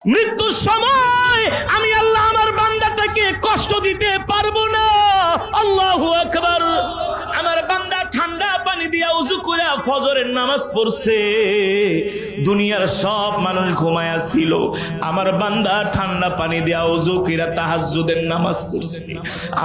মৃত্যুর সময় আমি আল্লাহ আমার বান্দাটাকে কষ্ট দিতে পারবো না। আল্লাহু আকবার। আমার বান্দা ঠান্ডা পানি দিয়া ওযু করে ফজরের নামাজ পড়ছে, দুনিয়ার সব মানুষ ঘুমায়া ছিল, আমার বান্দা ঠান্ডা পানি দিয়া ওযু করে তাহাজ্জুদের নামাজ পড়ছে।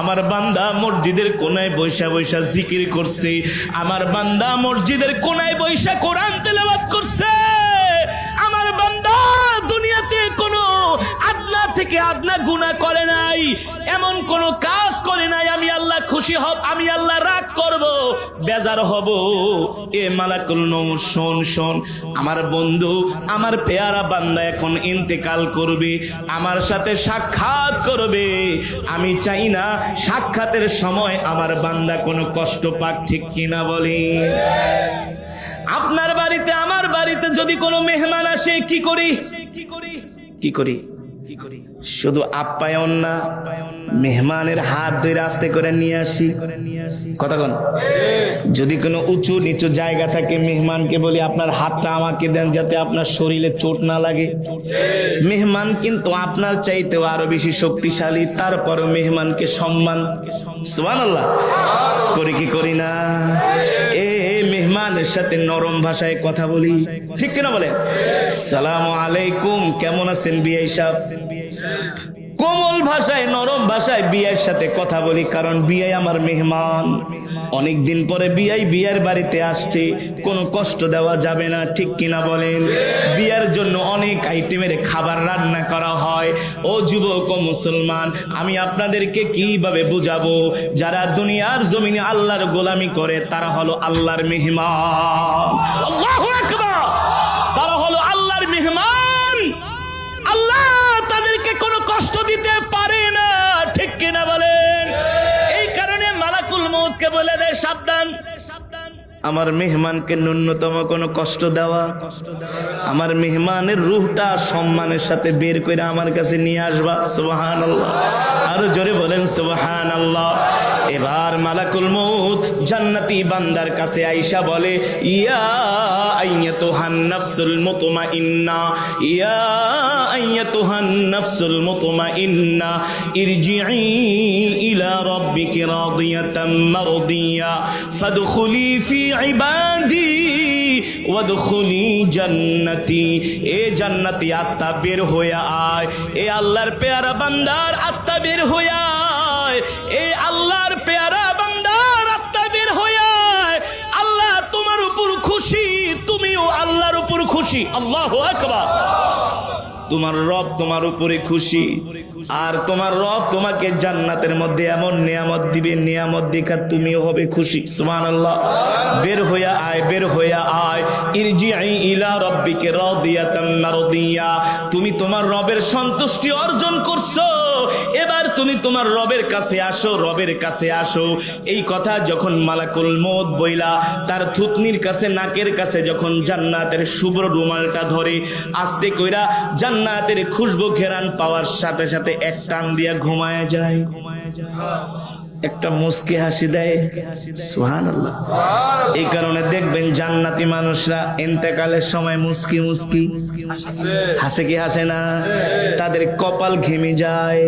আমার বান্দা মসজিদের কোনায় বৈশা বৈশা জিকির করছে, আমার বান্দা মসজিদের কোনায় বৈশা কোরআন তেলাওয়াত করছে। আমার বান্দা দুনিয়াতে কোনো আদনা থেকে আদনা গুনাহ করে নাই, এমন কোনো কাজ করে নাই আমি আল্লাহ খুশি হব, আমি আল্লাহ রাগ করব, বেজার হব। এ মালাকুল মউত শোন শোন, আমার বন্ধু আমার পেয়ারা বান্দা এখন ইন্তেকাল করবে, আমার সাথে সাক্ষাৎ করবে। আমি চাই না সাক্ষাতের সময় আমার বান্দা কোনো কষ্ট পাক, ঠিক কিনা বলি? আপনার বাড়িতে আমার বাড়িতে যদি কোনো মেহমান আসে কি করি? শুধু আপ্যায়ন না, মেহমানের হাত ধরে আস্তে করে নিয়ে আসি। কথা কোন? যদি কোনো উঁচু নিচু জায়গা থাকে মেহমানকে বলি আপনার হাতটা আমাকে দেন যাতে আপনার শরীরে চোট না লাগে। মেহমান কিন্তু আপনার চাইতেও আরো বেশি শক্তিশালী, তারপরও মেহমানকে সম্মান। সুবহানাল্লাহ। করি কি করি না? মেহমানের সাথে নরম ভাষায় কথা বলি, ঠিক কিনা বলেন? সালামু আলাইকুম, কেমন আছেন বিআই সাহেব? কোমল ভাষায় নরম ভাষায় বিআইয়ের সাথে কথা বলি, কারণ বিআই আমার মেহমান। অনেকদিন পরে বিআইয়ের বাড়িতে আসছে, কোনো কষ্ট দেওয়া যাবে না, ঠিক কিনা বলেন? বিয়ের জন্য অনেক আইটেমের খাবার রান্না করা হয়। ও যুবক ও মুসলমান, আমি আপনাদেরকে কিভাবে বুঝাবো? যারা দুনিয়ার জমিনে আল্লাহর গোলামি করে তারা হলো আল্লাহর মেহমান। আল্লাহু আকবার। তারা হলো আল্লাহর মেহমান। আল্লাহ তাদেরকে কোনো কষ্ট দিতে পারে না, ঠিক কিনা বলেন? এই কারণে মালাকুল মউতকে বলে দেয় সাবধান, আমার মেহমানকে ন্যূনতম কোনো কষ্ট দেওয়া, আমার মেহমানের রূহটা সম্মানের সাথে বের করে আমার কাছে নিয়ে আসবা। সুবহানাল্লাহ। আরো জোরে বলেন সুবহানাল্লাহ। এবার মালাকুল মউত জান্নাতি বান্দার কাছে আয়েশা বলে, ইয়া আইয়াতুহান নাফসুল মুতমাইন্না, ইয়া আইয়াতুহান নাফসুল মুতমাইন্না, ইরজিই ইলা রাব্বিকি রাদিয়াতাম মারদিয়া ফাদখুলি ফি ইবাদি ওয়াদখুলি জান্নাতি। এ জান্নাতি আত্মা বের হয়ে আয়, এ আল্লাহর পেয়ারা বান্দার আত্মা বের হয়ে আয়, এ আল্লাহর পেয়ারা বান্দার আত্মা বের হয়ে আয়। আল্লাহ তোমার উপর খুশি, তুমিও আল্লাহর উপর খুশি। আল্লাহু আকবার। তোমার রব তোমার উপরে খুশি, আর তোমার রব তোমাকে জান্নাতের মধ্যে এমন নিয়ামত দিবে, নিয়ামত দেখা তুমিও হবে খুশি। সুবহানাল্লাহ। বের হইয়া আয়, বের হইয়া আয়। ইরজিই ইলা রাব্বিকা রাদিয়াতাম মারদিয়া। তুমি তোমার রবের সন্তুষ্টি অর্জন করছো, এবার তুমি তোমার রবের কাছে আসো, রবের কাছে আসো। এই কথা যখন মালাকুল মউত বইলা তার থুতনির কাছে, নাকের কাছে যখন জান্নাতের শুভ্র রুমালটা ধরে আস্তে কইরা জান্নাতের খুশবু ঘেরান পাওয়ার সাথে সাথে এক টান দিয়া ঘুমায় যায়, একটা মুস্কি হাসি দেয়। সুবহানাল্লাহ। এই কারণে দেখবেন জান্নাতি মানুষরা ইন্তেকালের সময় মুস্কি মুস্কি হাসে, কি হাসে না? তাদের কপাল ঘেমে যায়,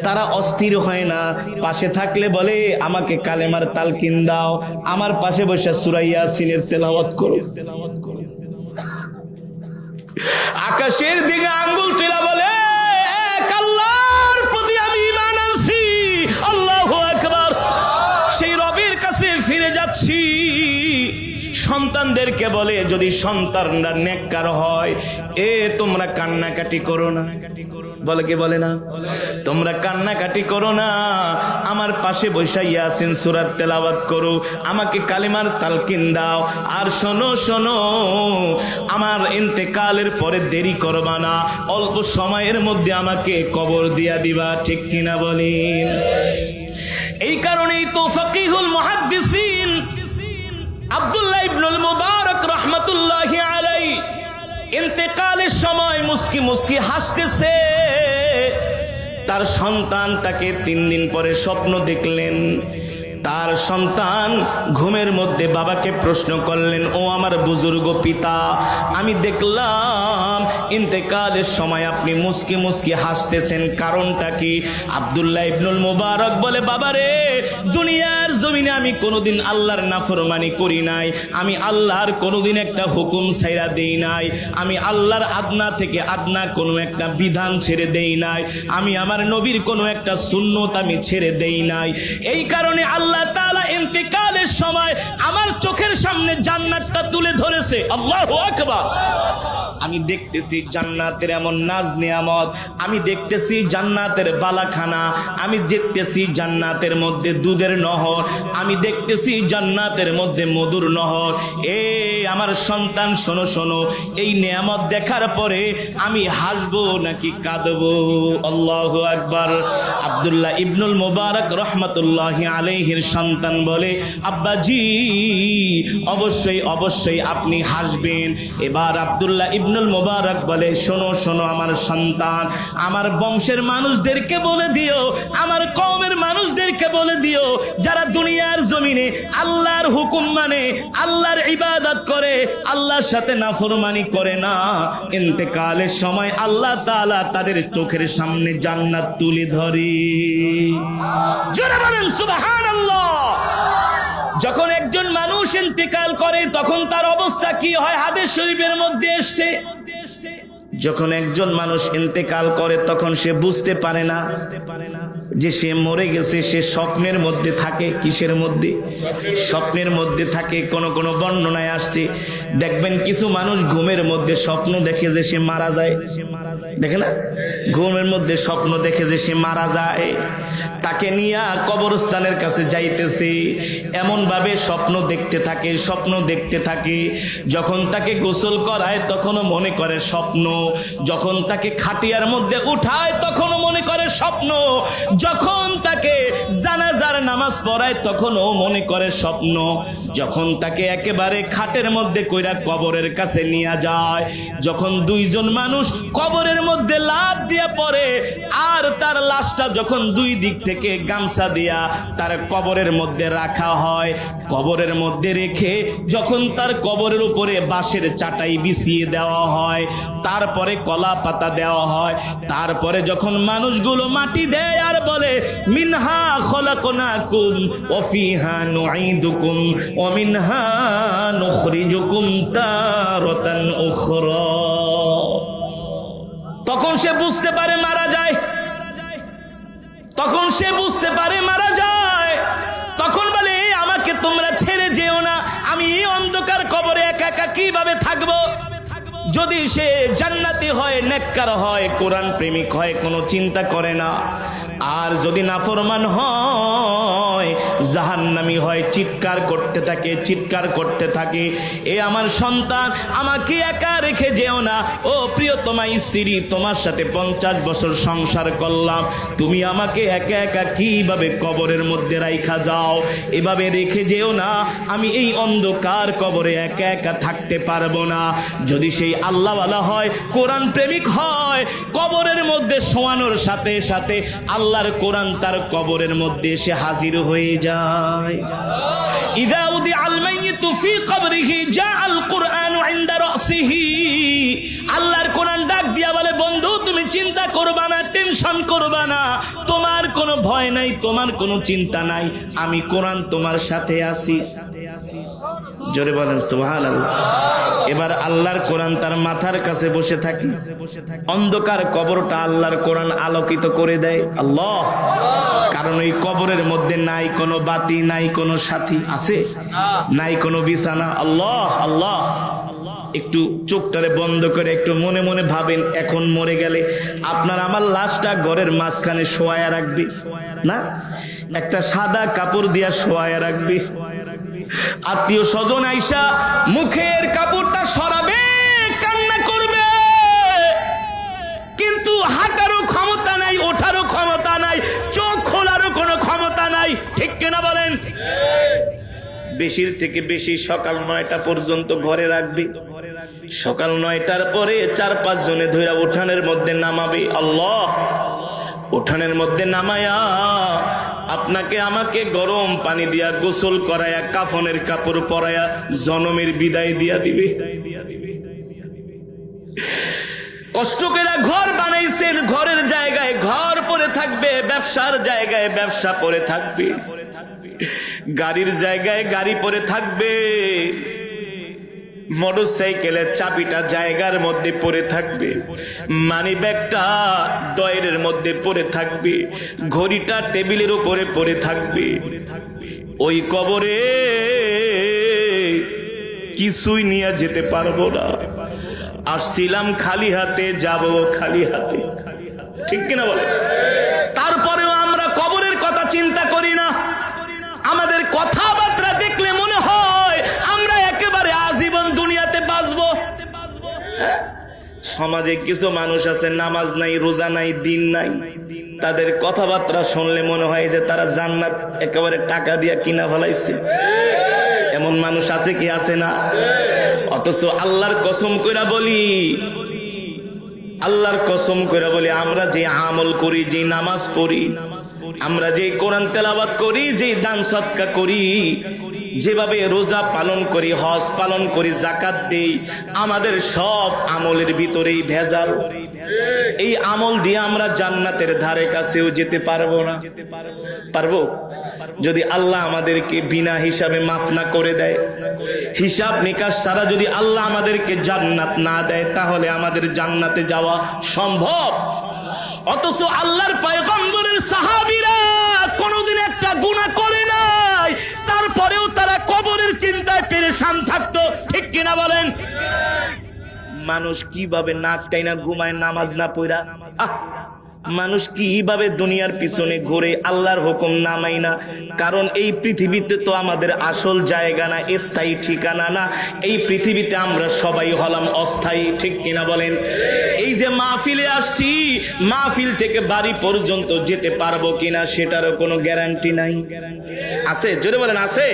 তারা অস্থির হয় না। পাশে থাকলে বলে আমাকে কালেমার তালকিন দাও, আমার পাশে বসে সূরা ইয়াসিনের তেলাওয়াত করো। আকাশের দিকে আঙ্গুল তুলে বলে এক আল্লাহর প্রতি আমি ঈমান আনছি। আল্লাহু আকবার। সেই রবের কাছে ফিরে যাচ্ছি। সন্তানদেরকে বলে যদি সন্তানরা নেককার হয়, এ তোমরা কান্নাকাটি করো না। বলে কি বলে না? তোমরা কান্নাকাটি করো না, আমার পাশে বসে ইয়াসিন সূরার তেলাওয়াত করো, আমাকে কালিমার তালকিন দাও। আর শোনো শোনো, আমার ইন্তেকালের পরে দেরি করবা না, অল্প সময়ের মধ্যে আমাকে কবর দিয়া দিবা, ঠিক কিনা বলেন? এই কারণেই তো ফাকিহুল মুহাদ্দিসিন আব্দুল্লাহ ইবনুল মুবারক রাহমাতুল্লাহি আলাইহি ইন্তেকালের সময় মুস্কি মুস্কি হাসতেছে। তার সন্তান তাকে 3 দিন পরে স্বপ্ন দেখলেন, তার সন্তান ঘুমের মধ্যে বাবাকে প্রশ্ন করলেন, ও আমার বুজুর্গ পিতা, আমি দেখলাম ইন্তেকালের সময় আপনি মুস্কি মুস্কি হাসতেছেন, কারণটা কি? আব্দুল্লাহ ইবনুল মুবারক বলে, বাবারে, দুনিয়ার জমিনে আমি কোনোদিন আল্লাহর নাফরমানি করি নাই, আমি আল্লাহর কোনোদিন একটা হুকুম ছাইরা দেই নাই, আমি আল্লাহর আদনা থেকে আদনা কোনো একটা বিধান ছেড়ে দেই নাই, আমি আমার নবীর কোনো একটা সুন্নত আমি ছেড়ে দেই নাই। এই কারণে আল্লাহ তাআলা ইন্তেকালের সময় আমার চোখের সামনে জান্নাতটা তুলে ধরেছে। আল্লাহু আকবার। আমি দেখতেছি জান্নাতের এমন নাজ নিয়ামত, আমি দেখতেছি জান্নাতের বালাখানা, আমি দেখতেছি জান্নাতের মধ্যে দুধের নহর, আমি দেখতেছি জান্নাতের মধ্যে মধুর নহর। এ আমার সন্তান, শোনো শোনো, এই নিয়ামত দেখার পরে আমি হাসবো নাকি কাঁদবো? আল্লাহু আকবার। আব্দুল্লাহ ইবনুল মুবারক রহমতুল্লাহি আলাইহির সন্তান বলে, আব্বাজি, অবশ্যই অবশ্যই আপনি হাসবেন। এবার আব্দুল্লাহ ইবনুল মুবারক বলে, শোনো শোনো আমার সন্তান, আমার বংশের মানুষদেরকে বলে দিও, আমার কওমের মানুষদেরকে বলে দিও, যারা দুনিয়ার জমিনে আল্লাহর হুকুম মানে, আল্লাহর ইবাদত করে, আল্লাহর সাথে নাফরমানি করে না, ইন্তেকালের সময় আল্লাহ তাআলা তাদের চোখের সামনে জান্নাত তুলে ধরে। জোরে বলেন সুবহানাল্লাহ। যখন একজন মানুষ ইন্তেকাল করে তখন তার অবস্থা কি হয়? হাদিস শরীফের মধ্যে এসেছে, যখন একজন মানুষ ইন্তেকাল করে তখন সে বুঝতে পারে না যে সে মরে গেছে। সে স্বপ্নের মধ্যে থাকে। কিসের মধ্যে? স্বপ্নের মধ্যে থাকে। কোন কোন বর্ণনায় আসছে, দেখবেন কিছু মানুষ ঘুমের মধ্যে স্বপ্ন দেখে যে সে মারা যায়। দেখে না, ঘুমের মধ্যে স্বপ্ন দেখে যে সে মারা যায়, তাকে নিয়ে কবরস্থানের কাছে যাইতেছে, এমন ভাবে স্বপ্ন দেখতে থাকে, স্বপ্ন দেখতে থাকে। যখন তাকে গোসল করায় তখনও মনে করে স্বপ্ন, যখন তাকে খাটিয়ার মধ্যে উঠায় তখনও মনে করে স্বপ্ন, যখন তাকে জানাজার নামাজ পড়ায় তখনও মনে করে স্বপ্ন, যখন তাকে একেবারে খাটের মধ্যে কইরা কবরের কাছে নিয়ে যায়, যখন দুইজন মানুষ কবরের মধ্যে লাফ দিয়ে পড়ে, আর তার লাশটা যখন দুই দিক থেকে গামছা দিয়া তার কবরের মধ্যে রাখা হয়, কবরের মধ্যে রেখে যখন তার কবরের উপরে বাঁশের চাটাই বিছিয়ে দেওয়া হয়, তারপরে কলা পাতা দেওয়া হয়, তারপরে যখন মানুষগুলো মাটি দেয় আর বলে, মিনহা খলাকনাকুম ওয়া ফিহা নুঈদুকুম ওয়া মিনহা নুখরিজুকুম তারাতান উখরা, তখন সে বুঝতে পারে মারা যায়। তখন সে বুঝতে পারে মারা যায়। তখন বলে, আমাকে তোমরা ছেড়ে যেও না, আমি এই অন্ধকার কবরে একা একা কিভাবে থাকবো? যদি সে জান্নাতি হয়, নেককার হয়, কোরআন প্রেমিক হয়, কোনো চিন্তা করে না। আর যদি নাফরমান হয়, জাহান্নামী হয়, চিৎকার করতে থাকে, চিৎকার করতে থাকে, এ আমার সন্তান, আমাকে একা রেখে যেও না। ও প্রিয়তমা স্ত্রী, তোমার সাথে 50 বছর সংসার করলাম, তুমি আমাকে একা একা কিভাবে কবরের মধ্যে রাইখা যাও? এভাবে রেখে যেও না, আমি এই অন্ধকার কবরে একা একা থাকতে পারবো না। যদি সেই আল্লাহওয়ালা হয়, কোরআন প্রেমিক হয়, কবরের মধ্যে শোয়ানোর সাথে সাথে আল্লাহর কোরআন তার কবরের মধ্যে এসে হাজির হয়ে যায়। ইযা উদিআল মাইয়িতু ফি কবরিহি জাআল কুরআনু ইনদা রাসিহি, আল্লাহর কোরআন ডাক দিয়া বলে, বন্ধু তুমি চিন্তা করবা না, টেনশন করবা না, তোমার কোনো ভয় নাই, তোমার কোনো চিন্তা নাই, আমি কোরআন তোমার সাথে আছি। জোরে বলেন সুবহানাল্লাহ। এবার আল্লাহর কোরআন তার মাথার কাছে বসে থাকে, অন্ধকার কবরটা আল্লাহর কোরআন আলোকিত করে দেয়। আল্লাহ, কারণ ওই কবরের মধ্যে নাই কোনো বাতি, নাই কোনো সাথী, আছে নাই কোনো বিছানা। আল্লাহ আল্লাহ। একটু চোখটারে বন্ধ করে একটু মনে মনে ভাবেন, এখন মরে গেলে আপনার আমার লাশটা ঘরের মাঝখানে শোয়ায়া রাখবে না, একটা সাদা কাপড় দিয়া শোয়ায়া রাখবে, আত্মীয় স্বজন আইসা মুখের কাপড়টা সরাবে, কান্না করবে, কিন্তু হাঁটারও ক্ষমতা নাই, ওঠারও ক্ষমতা নাই, চোখ খোলারও কোনো ক্ষমতা নাই। ঠিক কিনা বলেন? বেশির থেকে বেশি সকাল 9টা পর্যন্ত ঘরে রাখবে, সকাল 9টার পরে 4-5 জনে ধইরা উঠানের মধ্যে নামাবে। আল্লাহ, উঠানের মধ্যে নামায়া আপনাকে আমাকে গরম পানি দিয়া গোসল করায়া, কাফনের কাপড় পরায়া জনমের বিদায় দিয়া দিবে। কষ্ট করে ঘর বানাইছেন, ঘরের জায়গায় ঘর পড়ে থাকবে, ব্যবসার জায়গায় ব্যবসা পড়ে থাকবে, গাড়ির জায়গায় গাড়ি পড়ে থাকবে, মোটরসাইকেলের চাবিটা জায়গার মধ্যে পড়ে থাকবে, মানি ব্যাগটা ডয়ের মধ্যে পড়ে থাকবে, ঘড়িটা টেবিলের উপরে পড়ে থাকবে। ওই কবরে কিছুই নিয়ে যেতে পারবো না। আসছিলাম খালি হাতে, যাব খালি হাতে, ঠিক কিনা বলে? তারপরেও আমরা কবরের কথা চিন্তা করি না। আমাদের কথাবার্তা দেখলে মনে হয় আমরা একেবারে আজীবন দুনিয়াতে বাঁচবো। সমাজে কিছু মানুষ আছে নামাজ নাই, রোজা নাই, দিন নাই, তাদের কথাবার্তা শুনলে মনে হয় যে তারা জান্নাত একেবারে টাকা দিয়া কিনা ফেলাইছে। এমন মানুষ আছে কি আছে না? অথচ আল্লাহর কসম কইরা বলি, আল্লাহর কসম কইরা বলি, আমরা যে আমল করি, যে নামাজ পড়ি, আমরা যে কোরআন তেলাওয়াত করি, যে দান সদকা করি, যেভাবে রোজা পালন করি, হজ পালন করি, যাকাত দেই, আমাদের সব আমলের ভিতরেই ভেজাল। এই আমল দিয়ে আমরা জান্নাতের ধারে কাছেও যেতে পারবো না। পারবো? যদি আল্লাহ আমাদেরকে বিনা হিসাবে মাফ না করে দেয়, হিসাব নিকাশ ছাড়া যদি আল্লাহ আমাদেরকে জান্নাত না দেয়, তাহলে আমাদের জান্নাতে যাওয়া সম্ভব? অথচ আল্লাহর পয়গম্বরের সাহাবীরা কোনোদিন একটা গুনাহ করে নাই, তারপরেও তারা কবরের চিন্তায় পেরেশান থাকতো, ঠিক কিনা বলেন? মানুষ কিভাবে নাক টাইনা ঘুমায় নামাজ না পড়া? মানুষ কিভাবে দুনিয়ার পিছনে ঘুরে আল্লাহর হুকুম না মাইনা? কারণ এই পৃথিবীতে তো আমাদের আসল জায়গা না, স্থায়ী ঠিকানা না। এই পৃথিবীতে আমরা সবাই হলাম অস্থায়ী, ঠিক কিনা বলেন? এই যে মাহফিলে আসছি, মাহফিল থেকে বাড়ি পর্যন্ত যেতে পারবো কিনা সেটারও কোনো গ্যারান্টি নাই। আছে? জোরে বলেন, আছে?